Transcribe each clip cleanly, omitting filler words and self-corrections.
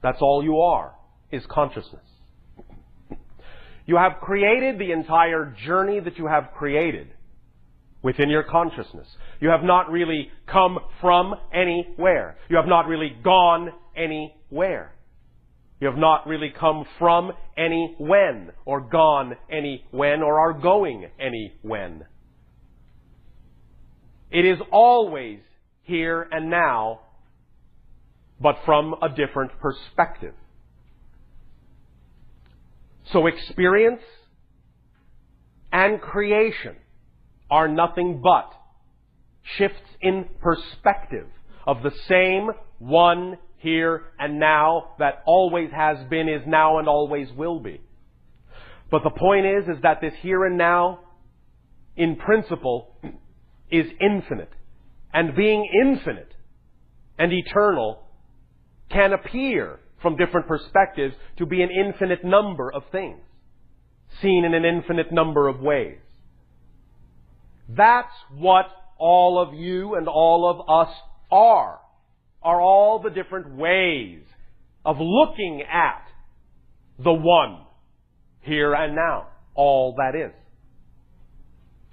That's all you are, is consciousness. You have created the entire journey that you have created within your consciousness. You have not really come from anywhere. You have not really gone anywhere. You have not really come from any when, or gone any when, or are going any when. It is always here and now, but from a different perspective. So experience and creation are nothing but shifts in perspective of the same one here and now that always has been, is now, and always will be. But the point is that this here and now, in principle, is infinite. And being infinite and eternal can appear from different perspectives to be an infinite number of things, seen in an infinite number of ways. That's what all of you and all of us are all the different ways of looking at the one, here and now, all that is.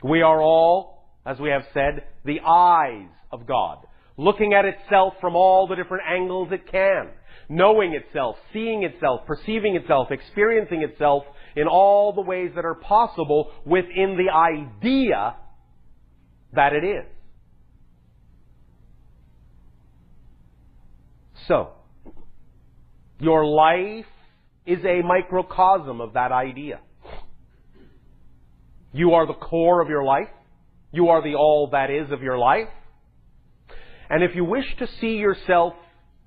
We are all, as we have said, the eyes of God, looking at itself from all the different angles it can, knowing itself, seeing itself, perceiving itself, experiencing itself in all the ways that are possible within the idea that it is. So, your life is a microcosm of that idea. You are the core of your life. You are the all that is of your life. And if you wish to see yourself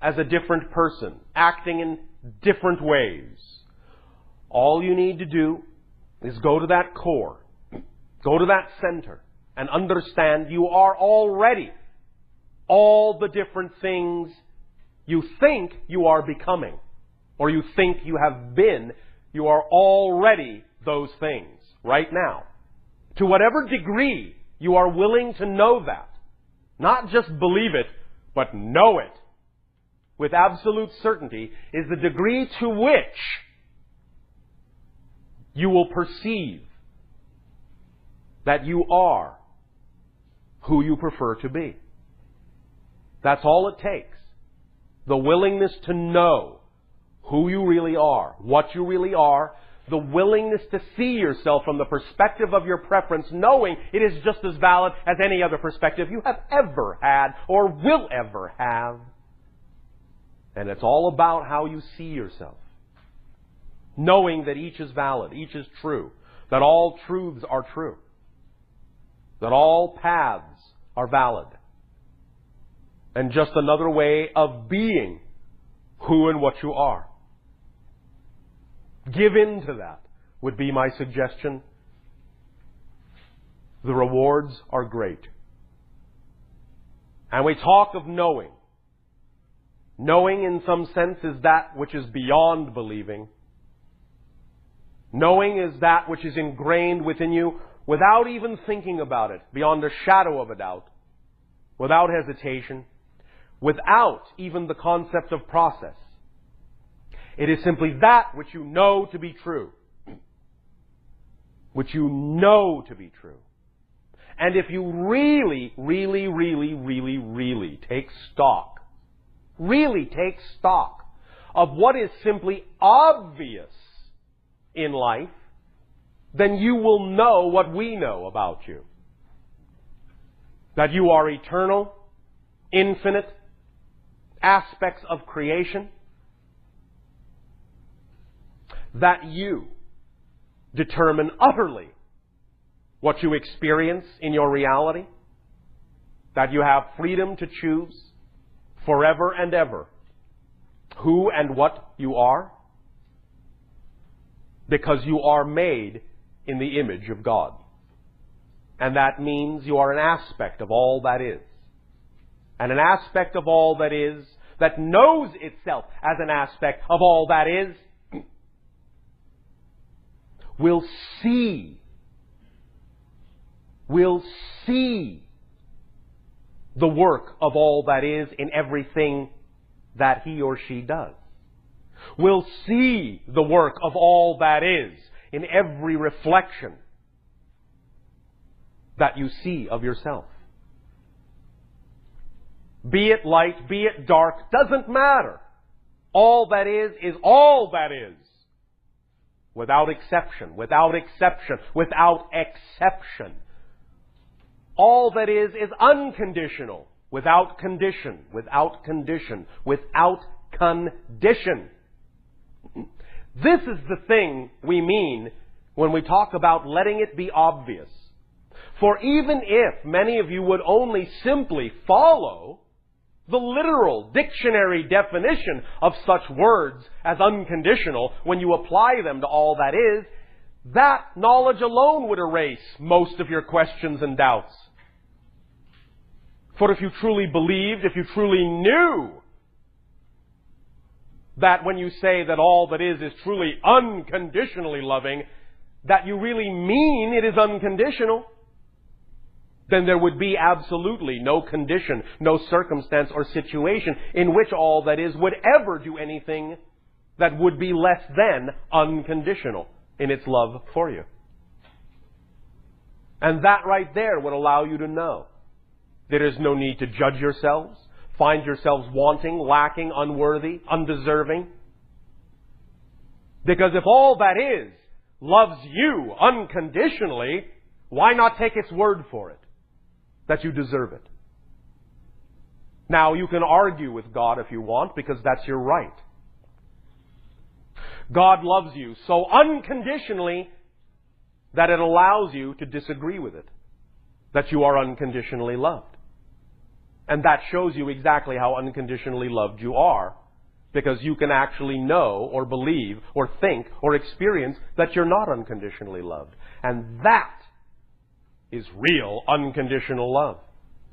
as a different person, acting in different ways, all you need to do is go to that core, go to that center, and understand you are already all the different things you think you are becoming, or you think you have been. You are already those things right now. To whatever degree you are willing to know that, not just believe it, but know it with absolute certainty, is the degree to which you will perceive that you are who you prefer to be. That's all it takes. The willingness to know who you really are, what you really are, the willingness to see yourself from the perspective of your preference, knowing it is just as valid as any other perspective you have ever had or will ever have. And it's all about how you see yourself. Knowing that each is valid, each is true, that all truths are true, that all paths are valid, and just another way of being who and what you are. Give in to that, would be my suggestion. The rewards are great. And we talk of knowing. Knowing, in some sense, is that which is beyond believing. Knowing is that which is ingrained within you without even thinking about it, beyond a shadow of a doubt, without hesitation, without even the concept of process. It is simply that which you know to be true. Which you know to be true. And if you really take stock of what is simply obvious in life, then you will know what we know about you. That you are eternal, infinite aspects of creation. That you determine utterly what you experience in your reality. That you have freedom to choose forever and ever who and what you are. Because you are made in the image of God. And that means you are an aspect of all that is. And an aspect of all that is, that knows itself as an aspect of all that is, will see the work of all that is in everything that he or she does. will see the work of all that is in every reflection that you see of yourself. Be it light, be it dark, doesn't matter. All that is all that is. Without exception, without exception, without exception. All that is unconditional, without condition, without condition, without condition. This is the thing we mean when we talk about letting it be obvious. For even if many of you would only simply follow the literal dictionary definition of such words as unconditional, when you apply them to all that is, that knowledge alone would erase most of your questions and doubts. For if you truly believed, if you truly knew that when you say that all that is truly unconditionally loving, that you really mean it is unconditional, then there would be absolutely no condition, no circumstance or situation in which all that is would ever do anything that would be less than unconditional in its love for you. And that right there would allow you to know there is no need to judge yourselves, find yourselves wanting, lacking, unworthy, undeserving. Because if all that is loves you unconditionally, why not take its word for it that you deserve it? Now, you can argue with God if you want, because that's your right. God loves you so unconditionally that it allows you to disagree with it, that you are unconditionally loved. And that shows you exactly how unconditionally loved you are, because you can actually know or believe or think or experience that you're not unconditionally loved. And that is real unconditional love.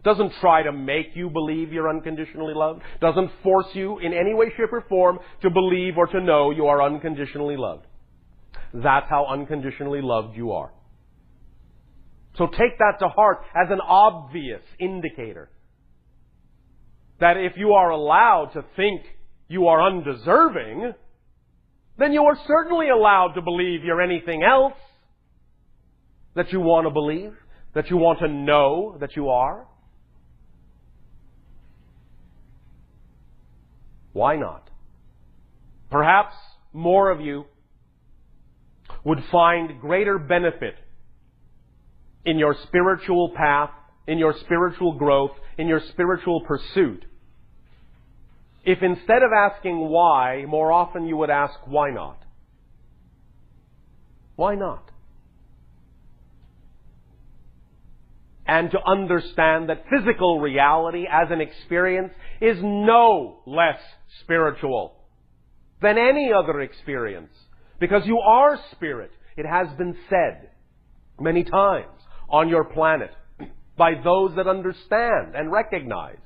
Doesn't try to make you believe you're unconditionally loved. Doesn't force you in any way, shape, or form to believe or to know you are unconditionally loved. That's how unconditionally loved you are. So take that to heart as an obvious indicator that if you are allowed to think you are undeserving, then you are certainly allowed to believe you're anything else that you want to believe, that you want to know that you are. Why not? Perhaps more of you would find greater benefit in your spiritual path, in your spiritual growth, in your spiritual pursuit, if instead of asking why, more often you would ask why not. Why not? And to understand that physical reality as an experience is no less spiritual than any other experience. Because you are spirit. It has been said many times on your planet by those that understand and recognize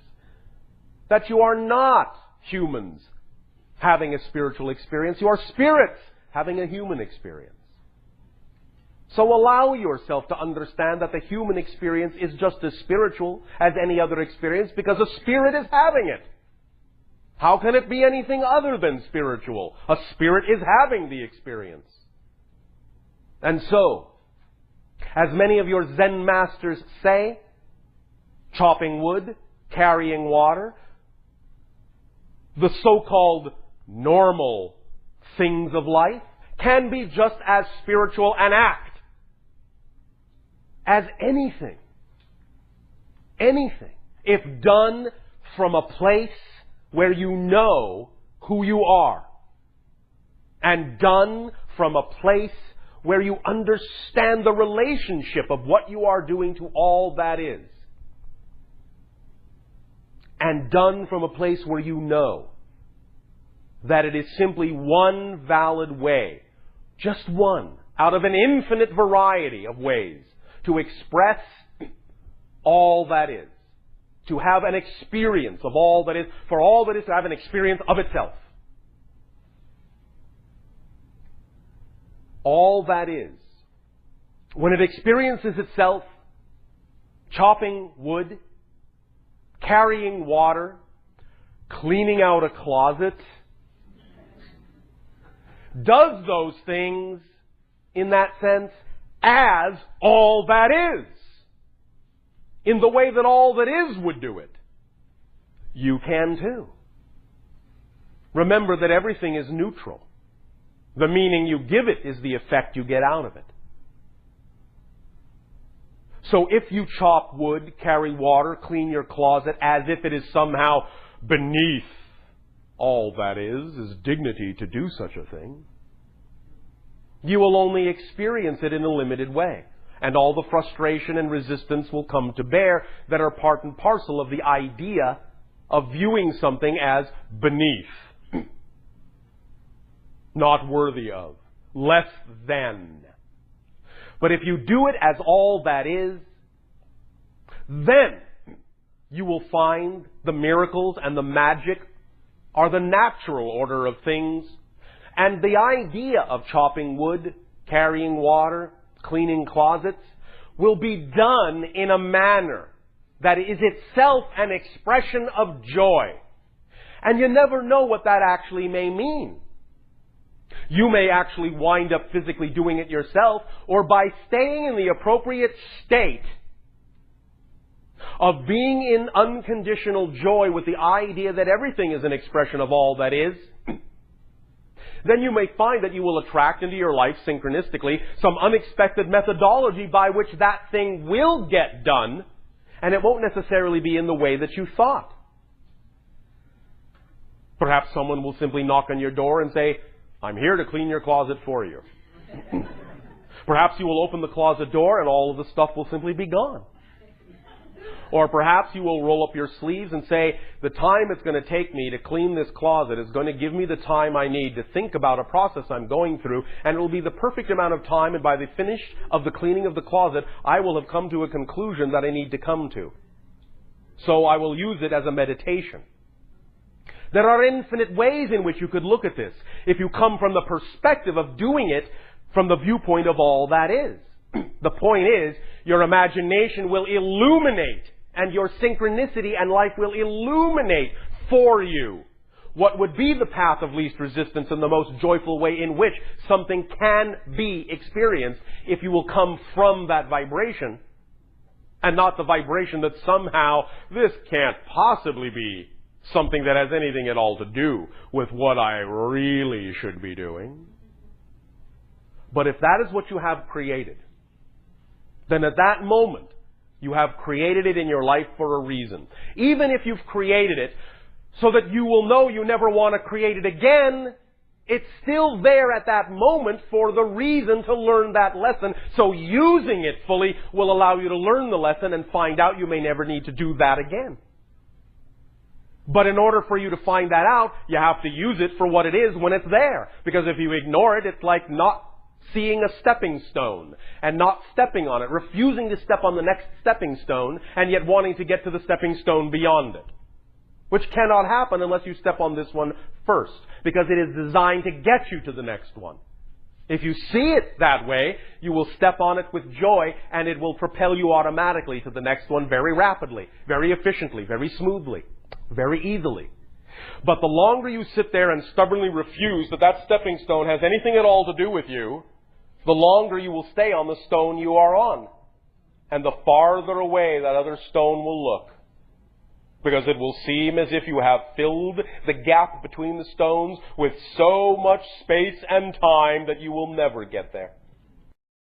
that you are not humans having a spiritual experience. You are spirits having a human experience. So allow yourself to understand that the human experience is just as spiritual as any other experience, because a spirit is having it. How can it be anything other than spiritual? A spirit is having the experience. And so, as many of your Zen masters say, chopping wood, carrying water, the so-called normal things of life can be just as spiritual an act as anything. Anything. If done from a place where you know who you are, and done from a place where you understand the relationship of what you are doing to all that is, and done from a place where you know that it is simply one valid way, just one, out of an infinite variety of ways, to express all that is, to have an experience of all that is, for all that is to have an experience of itself. All that is, when it experiences itself, chopping wood, carrying water, cleaning out a closet, does those things, in that sense, as all that is, in the way that all that is would do it. You can too. Remember that everything is neutral. The meaning you give it is the effect you get out of it. So if you chop wood, carry water, clean your closet as if it is somehow beneath all that is dignity to do such a thing, you will only experience it in a limited way. And all the frustration and resistance will come to bear that are part and parcel of the idea of viewing something as beneath, not worthy of, less than. But if you do it as all that is, then you will find the miracles and the magic are the natural order of things. And the idea of chopping wood, carrying water, cleaning closets will be done in a manner that is itself an expression of joy. And you never know what that actually may mean. You may actually wind up physically doing it yourself, or by staying in the appropriate state of being in unconditional joy with the idea that everything is an expression of all that is, then you may find that you will attract into your life synchronistically some unexpected methodology by which that thing will get done, and it won't necessarily be in the way that you thought. Perhaps someone will simply knock on your door and say, "I'm here to clean your closet for you." Perhaps you will open the closet door and all of the stuff will simply be gone. Or perhaps you will roll up your sleeves and say, "The time it's going to take me to clean this closet is going to give me the time I need to think about a process I'm going through, and it will be the perfect amount of time, and by the finish of the cleaning of the closet, I will have come to a conclusion that I need to come to. So I will use it as a meditation." There are infinite ways in which you could look at this, if you come from the perspective of doing it from the viewpoint of all that is. The point is, your imagination will illuminate, and your synchronicity and life will illuminate for you what would be the path of least resistance and the most joyful way in which something can be experienced if you will come from that vibration, and not the vibration that somehow this can't possibly be something that has anything at all to do with what I really should be doing. But if that is what you have created, then at that moment, you have created it in your life for a reason. Even if you've created it so that you will know you never want to create it again, it's still there at that moment for the reason to learn that lesson. So using it fully will allow you to learn the lesson and find out you may never need to do that again. But in order for you to find that out, you have to use it for what it is when it's there. Because if you ignore it, it's like not seeing a stepping stone and not stepping on it, refusing to step on the next stepping stone and yet wanting to get to the stepping stone beyond it. Which cannot happen unless you step on this one first, because it is designed to get you to the next one. If you see it that way, you will step on it with joy, and it will propel you automatically to the next one very rapidly, very efficiently, very smoothly, very easily. But the longer you sit there and stubbornly refuse that that stepping stone has anything at all to do with you, the longer you will stay on the stone you are on. And the farther away that other stone will look. Because it will seem as if you have filled the gap between the stones with so much space and time that you will never get there.